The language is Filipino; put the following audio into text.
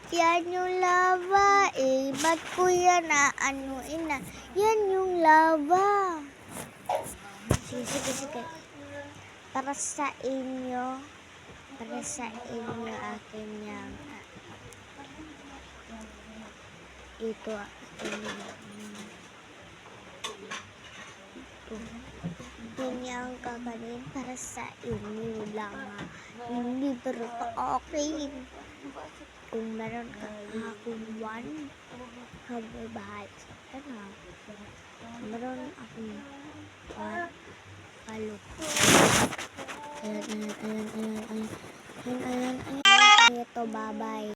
Yan yung lava eh. Ba't ko yan aanuin na? Yan yung lava. Sige. Para sa inyo akin yan. Ito akin yan kakanin para sa inyo lang. Hindi pero akin. Kung meron ka akong one, bahay sa kana. Meron akong one, palok. Ayan. Ito, bye-bye.